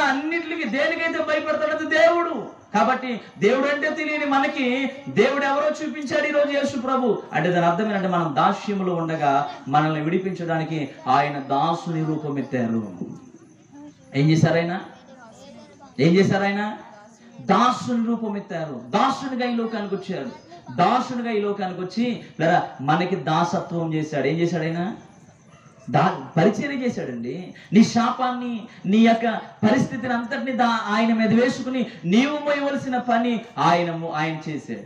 అన్నిటికి దేనికైతే భయపడతాడో అది దేవుడు. కాబట్టి దేవుడు అంటే తెలియని మనకి దేవుడు ఎవరో చూపించాడు ఈరోజు యేసు ప్రభు. అంటే దాని అర్థం ఏంటంటే, మనం దాస్యములో ఉండగా మనల్ని విడిపించడానికి ఆయన దాసుని రూపం ఎత్తారు. ఏం చేశారు ఆయన? దాసుని రూపం ఎత్తారు. దాసునిగా ఈ లోకానికి వచ్చాడు. దాసునిగా ఈ లోకానికి వచ్చి మనకి దాసత్వం చేశాడు. ఏం చేశాడు ఆయన? పరిచర్య చేశాడండి. నీ శాపాన్ని, నీ యొక్క పరిస్థితిని అంతటిని ఆయన మీద వేసుకుని నీవు మోయవలసిన పని ఆయన చేశాడు.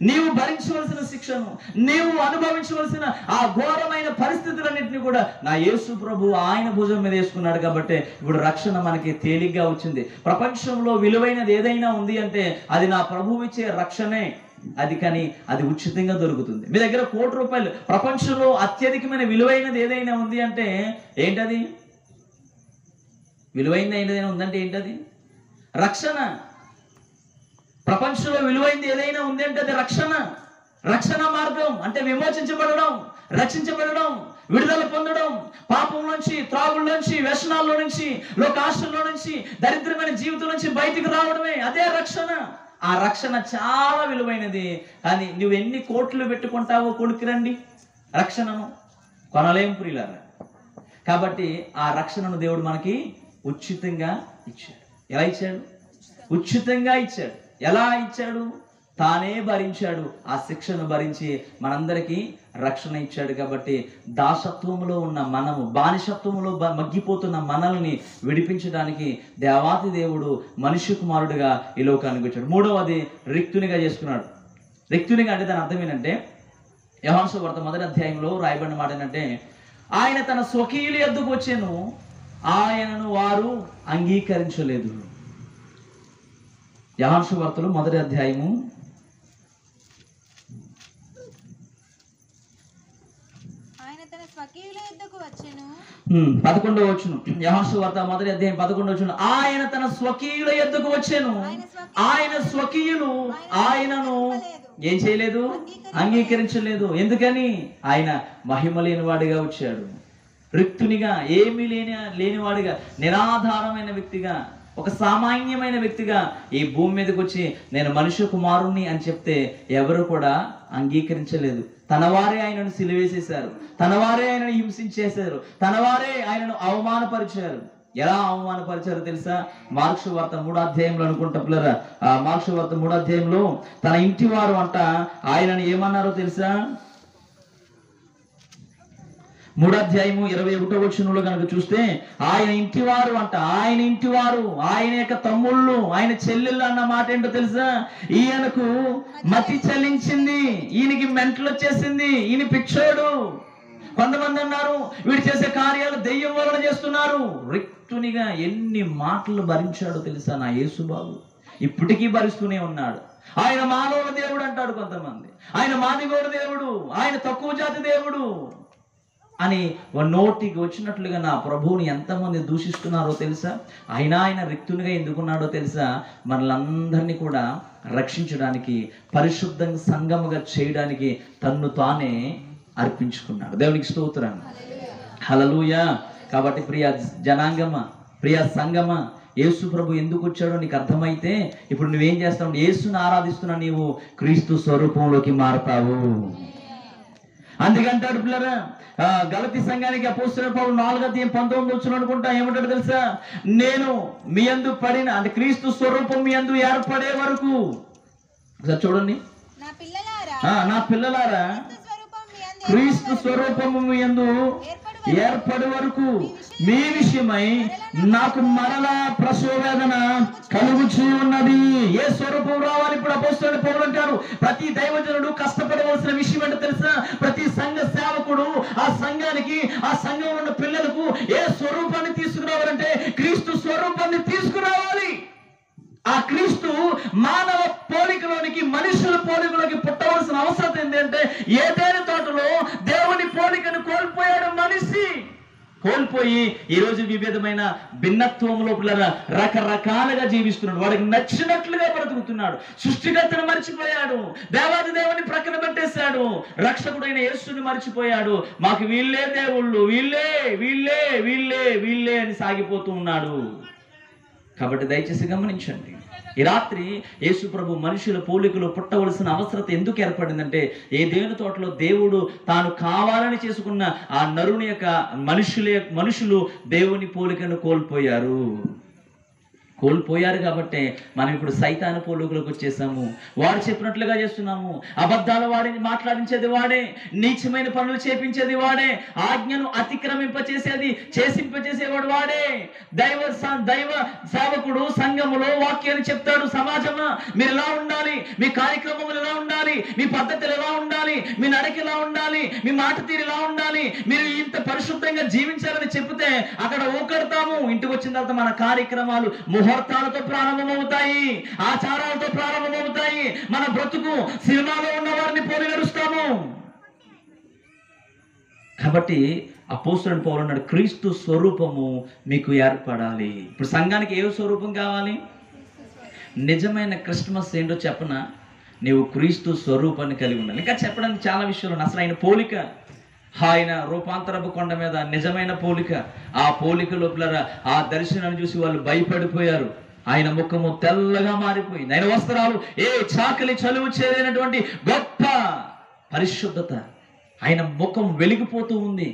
నీవు భరించవలసిన శిక్షను, నీవు అనుభవించవలసిన ఆ ఘోరమైన పరిస్థితులన్నింటినీ కూడా నా యేసు ప్రభు ఆయన భుజం మీద వేసుకున్నాడు. కాబట్టి ఇప్పుడు రక్షణ మనకి తేలిగ్గా వచ్చింది. ప్రపంచంలో విలువైనది ఏదైనా ఉంది అంటే అది నా ప్రభువు ఇచ్చే రక్షణే. కానీ అది ఉచితంగా దొరుకుతుంది. మీ దగ్గర ₹1,00,00,000, ప్రపంచంలో అత్యధికమైన విలువైనది ఏదైనా ఉంది అంటే ఏంటది? విలువైనది ఏదైనా ఉందంటే ఏంటది? రక్షణ. ప్రపంచంలో విలువైనది ఏదైనా ఉంది అంటే అది రక్షణ. రక్షణ మార్గం అంటే విమోచించబడడం, రక్షించబడడం, విడుదల పొందడం, పాపం నుంచి, త్రాగుల నుంచి, వ్యసనాల్లో నుంచి, లోకాశల్లో నుంచి, దరిద్రమైన జీవితం నుంచి బయటికి రావడమే, అదే రక్షణ. ఆ రక్షణ చాలా విలువైనది. కానీ నువ్వు ఎన్ని కోట్లు పెట్టుకుంటావో కొడుకురండి, రక్షణను కొనలేం ప్రియులారా. కాబట్టి ఆ రక్షణను దేవుడు మనకి ఉచితంగా ఇచ్చాడు. ఎలా ఇచ్చాడు? ఉచితంగా ఇచ్చాడు. ఎలా ఇచ్చాడు? తానే భరించాడు. ఆ శిక్షను భరించి మనందరికీ రక్షణ ఇచ్చాడు. కాబట్టి దాసత్వంలో ఉన్న మనము, బానిసత్వంలో మగ్గిపోతున్న మనల్ని విడిపించడానికి దేవాతి దేవుడు మనుష్య కుమారుడిగా ఈ లోకానికి వచ్చాడు. మూడవది రిక్తునిగా చేసుకున్నాడు. రిక్తునిగా అంటే దాని అర్థం ఏంటంటే, యోహాను సువార్త 1వ అధ్యాయంలో రాయబడిన మాట ఏంటంటే, ఆయన తన స్వకీయుల యొద్దకు వచ్చెను, ఆయనను వారు అంగీకరించలేదు. యోహాను సువార్తలో 1వ అధ్యాయము 11వ వచనం. యోహాను సువార్త 1వ అధ్యాయం 11వ వచనం. ఆయన తన స్వకీయుల యొద్దకు వచ్చెను, ఆయన స్వకీయులు ఆయనను ఏం చేయలేదు? అంగీకరించలేదు. ఎందుకని? ఆయన మహిమ లేనివాడిగా వచ్చాడు. రిక్తునిగా, ఏమీ లేనివాడిగా, నిరాధారమైన వ్యక్తిగా, ఒక సామాన్యమైన వ్యక్తిగా ఈ భూమి మీదకి వచ్చి నేను మనుష్య కుమారుణ్ణి అని చెప్తే ఎవరు కూడా అంగీకరించలేదు. తన వారే ఆయనను సిలువేసేశారు, తన వారే ఆయనను హింసించేశారు, తన వారే ఆయనను అవమానపరిచారు. ఎలా అవమానపరిచారో తెలుసా? మార్కు సువార్త 3వ అధ్యాయంలో అనుకుంటా పిల్లరా, మార్కు సువార్త 3వ అధ్యాయంలో తన ఇంటి వారు అంట ఆయనను ఏమన్నారో తెలుసా? 3వ అధ్యాయము 21వ వచనంలో కనుక చూస్తే, ఆయన ఇంటివారు అంట, ఆయన ఇంటివారు, ఆయన యొక్క తమ్ముళ్ళు, ఆయన చెల్లెళ్ళు అన్న మాట ఏంటో తెలుసా? ఈయనకు మతి చలించింది, ఈయనకి మెంటలు వచ్చేసింది, ఈయన పిచ్చోడు. కొంతమంది అన్నారు వీడు చేసే కార్యాలు దెయ్యం వలన చేస్తున్నారు. రిక్తునిగా ఎన్ని మాటలు భరించాడో తెలుసా నా యేసుబాబు? ఇప్పటికీ భరిస్తూనే ఉన్నాడు. ఆయన మానవుల దేవుడు అంటాడు కొంతమంది, ఆయన మాదిగోడు దేవుడు, ఆయన తక్కువ జాతి దేవుడు అని నోటికి వచ్చినట్లుగా నా ప్రభువుని ఎంతమంది దూషిస్తున్నారో తెలుసా? ఆయన రిక్తునిగా ఎందుకున్నాడో తెలుసా? మనలందరినీ కూడా రక్షించడానికి, పరిశుద్ధంగా సంగముగా చేయడానికి తన్ను తానే అర్పించుకున్నాడు. దేవునికి స్తోత్రం, హల్లెలూయా. కాబట్టి ప్రియ జనాంగమ, ప్రియ సంగమ, యేసు ప్రభు ఎందుకు వచ్చాడో నీకు అర్థమైతే ఇప్పుడు నువ్వేం చేస్తావు? యేసుని ఆరాధిస్తున్నా, నీవు క్రీస్తు స్వరూపంలోకి మారతావు. అందుకంటాడు పిల్లరా, గలతీ సంఘానికి అపోస్తలుడైన పౌలు 4వ అధ్యాయం 19వ వచనం అనుకుంటా ఏమంటాడు తెలుసా? నేను మీ యందు పడిన, అంటే క్రీస్తు స్వరూపం మీ యందు ఏర్పడే వరకు, ఒకసారి చూడండి, నా పిల్లలారా క్రీస్తు స్వరూపము మీ యందు ఏర్పడే వరకు మీ విషయమై నాకు మరలా ప్రసవ వేదన కలుగుచూ ఉన్నది. ఏ స్వరూపం రావాలి? ఇప్పుడు అపోస్తలుడైన పౌలు అంటారు, ప్రతి దైవజనుడు కష్టపడవలసిన విషయం ఏంటో తెలుసా? ప్రతి సంఘ సేవకుడు ఆ సంఘానికి, ఆ సంఘంలో ఉన్న పిల్లలకు ఏ స్వరూపాన్ని తీసుకురావాలంటే క్రీస్తు స్వరూపాన్ని తీసుకురావాలి. ఆ క్రీస్తు మానవ పోలికలోనికి, మనుషుల పోలికలోకి పుట్టవలసిన అవసరం ఏంటంటే, ఏదైనా తోటలో దేవుని పోలికను కోల్పోయాడు మనిషి. కోల్పోయి ఈరోజు వివిధమైన భిన్నత్వంలో రకరకాలుగా జీవిస్తున్నాడు. వాడికి నచ్చినట్లుగా బ్రతుకుతున్నాడు. సృష్టికర్తను మర్చిపోయాడు, దేవాది దేవుని ప్రక్కన పెట్టేశాడు, రక్షకుడైన యేసుని మర్చిపోయాడు. మాకు వీళ్ళే దేవుళ్ళు, వీళ్ళే వీళ్ళే వీళ్ళే వీళ్ళే అని సాగిపోతూ ఉన్నాడు. కాబట్టి దయచేసి గమనించండి, ఈ రాత్రి యేసు ప్రభు మనుషుల పోలికలో పుట్టవలసిన అవసరత ఎందుకు ఏర్పడిందంటే, ఏ దేవుని తోటలో దేవుడు తాను కావాలని చేసుకున్న ఆ నరుని యొక్క మనుషులు దేవుని పోలికను కోల్పోయారు. కోల్పోయారు కాబట్టే మనం ఇప్పుడు సైతాను పోలుకులకు వచ్చేసాము. వాడు చెప్పినట్లుగా చేస్తున్నాము. అబద్ధాల వాడిని మాట్లాడించేది వాడే, నీచమైన పనులు చేపించేది వాడే, ఆజ్ఞను చేసింపచేసేవాడు వాడే. దైవ సేవకుడు సంఘములో వాక్యాన్ని చెప్తాడు. సమాజమా మీరు ఎలా ఉండాలి, మీ కార్యక్రమములు ఎలా ఉండాలి, మీ పద్ధతులు ఎలా ఉండాలి, మీ నడక ఎలా ఉండాలి, మీ మాట తీరు ఎలా ఉండాలి, మీరు ఇంత పరిశుద్ధంగా జీవించాలని చెప్తే అక్కడ ఊకడతాము. ఇంటికి వచ్చిన తర్వాత మన కార్యక్రమాలు ముహూర్తాలతో ప్రారంభమవుతాయి, ఆచారాలతో ప్రారంభమవుతాయి. మన బ్రతుకు సినిమాలో ఉన్న వారిని పోలి నడుస్తాము. కాబట్టి అపోస్తలుడైన పౌలు అన్నాడు, క్రీస్తు స్వరూపము మీకు ఏర్పడాలి. ఇప్పుడు సంఘానికి ఏ స్వరూపం కావాలి? నిజమైన క్రిస్మస్ ఏంటో చెప్పనా? నీవు క్రీస్తు స్వరూపాన్ని కలిగి ఉండాలి. ఇంకా చెప్పడానికి చాలా విషయాలు ఉన్నాయి. అసలు ఆయన పోలిక, ఆయన రూపాంతరపు కొండ మీద నిజమైన పోలిక. ఆ పోలిక లోపల ఆ దర్శనాన్ని చూసి వాళ్ళు భయపడిపోయారు. ఆయన ముఖము తెల్లగా మారిపోయింది. ఆయన వస్త్రాలు చాకలి చలువు చేరినటువంటి గొప్ప పరిశుద్ధత. ఆయన ముఖం వెలిగిపోతూ ఉంది.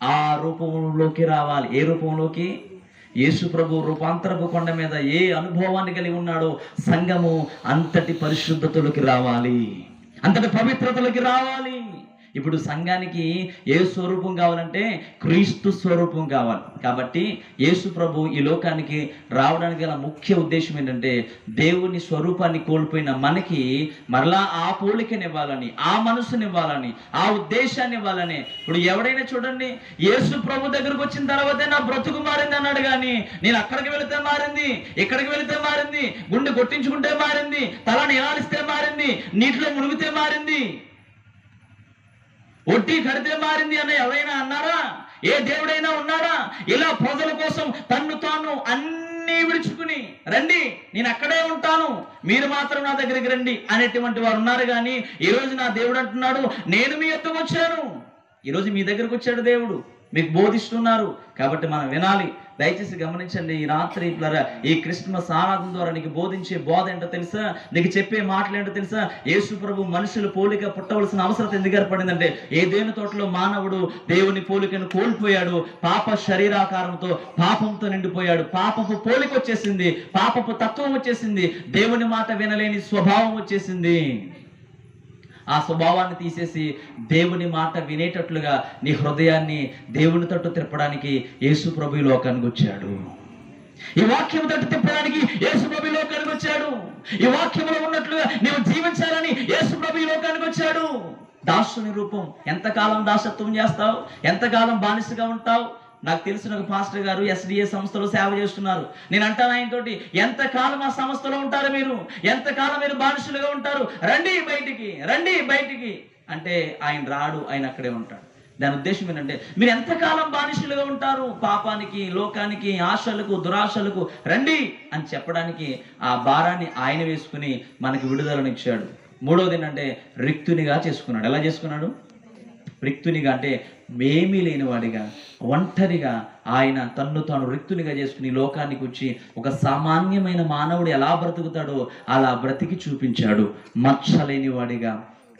ఆ రూపంలోకి రావాలి. ఏ రూపంలోకి? యేసు ప్రభు రూపాంతరపు కొండ మీద ఏ అనుభవాన్ని కలిగి ఉన్నాడో సంఘము అంతటి పరిశుద్ధతలోకి రావాలి, అంతటి పవిత్రతలోకి రావాలి. ఇప్పుడు సంఘానికి ఏ స్వరూపం కావాలంటే క్రీస్తు స్వరూపం కావాలి. కాబట్టి యేసు ప్రభు ఈ లోకానికి రావడానికి గల ముఖ్య ఉద్దేశం ఏంటంటే దేవుని స్వరూపాన్ని కోల్పోయిన మనకి మరలా ఆ పోలికనివ్వాలని, ఆ మనసునివ్వాలని, ఆ ఉద్దేశాన్ని ఇవ్వాలని. ఇప్పుడు ఎవడైనా చూడండి, యేసు ప్రభు దగ్గరకు వచ్చిన తర్వాతే నా బ్రతుకు మారింది అన్నాడు. కానీ నేను అక్కడికి వెళితే మారింది, ఇక్కడికి వెళితే మారింది, గుండె కొట్టించుకుంటే మారింది, తల నిలాలిస్తే మారింది, నీటిలో మునిగితే మారింది, ఒట్టి కడితే మారింది అని ఎవరైనా అన్నారా? ఏ దేవుడైనా ఉన్నాడా? ఇలా ప్రజల కోసం తన్ను తాను అన్నీ విడుచుకుని రండి, నేను అక్కడే ఉంటాను, మీరు మాత్రం నా దగ్గరికి రండి అనేటువంటి వారు ఉన్నారు. కానీ ఈరోజు నా దేవుడు అంటున్నాడు, నేను మీ యొద్దకు వచ్చాను. ఈరోజు మీ దగ్గరకు వచ్చాడు దేవుడు, మీకు బోధిస్తున్నారు. కాబట్టి మనం వినాలి. దయచేసి గమనించండి. ఈ రాత్రి ఈ క్రిస్మస్ ఆరాధన ద్వారా నీకు బోధించే బోధ ఏంటో తెలుసా? నీకు చెప్పే మాటలు ఏంటో తెలుసా? యేసు ప్రభు మనుషుల పోలిక పుట్టవలసిన అవసరం ఎందుకు ఏర్పడిందంటే ఏదైనా తోటలో మానవుడు దేవుని పోలికను కోల్పోయాడు. పాప శరీరాకారంతో పాపంతో నిండిపోయాడు. పాపపు పోలిక వచ్చేసింది, పాపపు తత్వం వచ్చేసింది, దేవుని మాట వినలేని స్వభావం వచ్చేసింది. ఆ స్వభావాన్ని తీసేసి దేవుని మాట వినేటట్లుగా నీ హృదయాన్ని దేవుని తట్టు తిప్పడానికి యేసు ప్రభు లోకానికి వచ్చాడు. ఈ వాక్యం తట్టు తిప్పడానికి యేసు ప్రభు లోకానికి వచ్చాడు. ఈ వాక్యంలో ఉన్నట్లుగా నీవు జీవించాలని యేసు ప్రభు లోకానికి వచ్చాడు. దాసుని రూపం. ఎంతకాలం దాసత్వం చేస్తావు? ఎంతకాలం బానిసగా ఉంటావు? నాకు తెలిసిన ఒక పాస్టర్ గారు SDA సంస్థలో సేవ చేస్తున్నారు. నేను అంటాను ఆయనతోటి, ఎంతకాలం ఆ సంస్థలో ఉంటారు మీరు? ఎంతకాలం మీరు బానిసలుగా ఉంటారు? రండి బయటికి, రండి బయటికి అంటే ఆయన రాడు, ఆయన అక్కడే ఉంటాడు. దాని ఉద్దేశం ఏంటంటే మీరు ఎంతకాలం బానిసలుగా ఉంటారు? పాపానికి, లోకానికి, ఆశలకు, దురాశలకు రండి అని చెప్పడానికి ఆ భారాన్ని ఆయన వేసుకుని మనకి విడుదలనిచ్చాడు. మూడవది ఏంటంటే రిక్తునిగా చేసుకున్నాడు. ఎలా చేసుకున్నాడు? రిక్తునిగా అంటే ఏమీ లేనివాడిగా, ఒంటరిగా ఆయన తన్ను తాను రిక్తునిగా చేసుకుని లోకానికి వచ్చి ఒక సామాన్యమైన మానవుడు ఎలా బ్రతుకుతాడో అలా బ్రతికి చూపించాడు. మచ్చ లేనివాడిగా,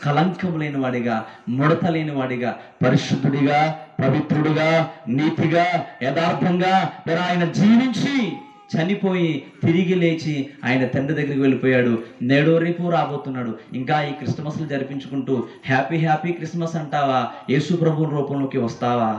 కలంకం లేనివాడిగా, ముడత లేనివాడిగా, పరిశుద్ధుడిగా, పవిత్రుడిగా, నీతిగా, యథార్థంగా ఆయన జీవించి చనిపోయి తిరిగి లేచి ఆయన తండ్రి దగ్గరికి వెళ్ళిపోయాడు. నేడో రేపు రాబోతున్నాడు. ఇంకా ఈ క్రిస్మస్లు జరిపించుకుంటూ హ్యాపీ హ్యాపీ క్రిస్మస్ అంటావా? యేసు ప్రభు రూపంలోకి వస్తావా?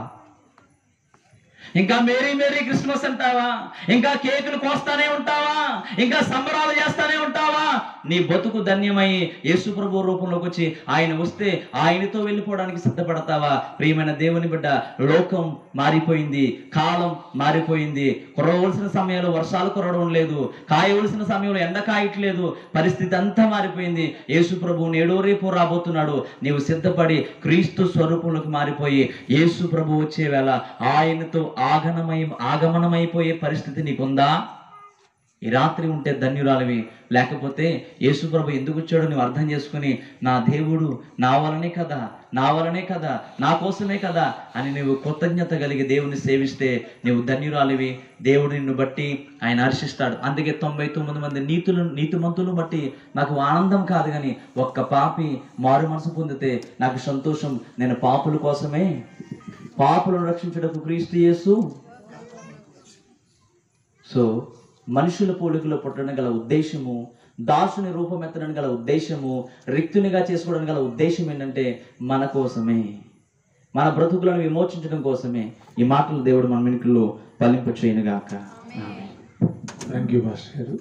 ఇంకా మేరీ మేరీ క్రిస్మస్ అంటావా? ఇంకా కేకులు కోస్తానే ఉంటావా? ఇంకా సంబరాలు చేస్తానే ఉంటావా? నీ బతుకు ధన్యమై యేసు ప్రభు రూపంలోకి వచ్చి ఆయన వస్తే ఆయనతో వెళ్ళిపోవడానికి సిద్ధపడతావా? ప్రియమైన దేవుని బిడ్డ, లోకం మారిపోయింది, కాలం మారిపోయింది. కురవలసిన సమయంలో వర్షాలు కురవడం లేదు, కాయవలసిన సమయంలో ఎండ కాయట్లేదు, పరిస్థితి అంతా మారిపోయింది. యేసు ప్రభు నేడో రేపు రాబోతున్నాడు. నీవు సిద్ధపడి క్రీస్తు స్వరూపంలోకి మారిపోయి యేసు ప్రభు వచ్చే వేళ ఆయనతో ఆగమనమైపోయే పరిస్థితి నీకుందా? ఈ రాత్రి ఉంటే ధన్యురాలివి. లేకపోతే యేసు ప్రభు ఎందుకు వచ్చాడో నువ్వు అర్థం చేసుకుని, నా దేవుడు నా వలనే కదా, నా వలనే కదా, నా కోసమే కదా అని నువ్వు కృతజ్ఞత కలిగి దేవుని సేవిస్తే నువ్వు ధన్యురాలివి. దేవుడు నిన్ను బట్టి ఆయన హర్షిస్తాడు. అందుకే 99 మంది నీతిమంతులు బట్టి నాకు ఆనందం కాదు, కానీ ఒక్క పాపి మారు మనసు పొందితే నాకు సంతోషం. నేను పాపుల కోసమే, పాపులను రక్షించుటకు క్రీస్తు యేసు. సో మనుషుల పోలికలో పుట్టడం గల ఉద్దేశము, దాసుని రూపం ఎత్తడానికి గల ఉద్దేశము, రిక్తునిగా చేసుకోవడానికి గల ఉద్దేశం ఏంటంటే మన కోసమే, మన బ్రతుకులను విమోచించడం కోసమే. ఈ మాటలు దేవుడు మన వెనుకల్లో ఫలింప చేయనుగాక. థ్యాంక్ యూ మాస్టర్ గారు.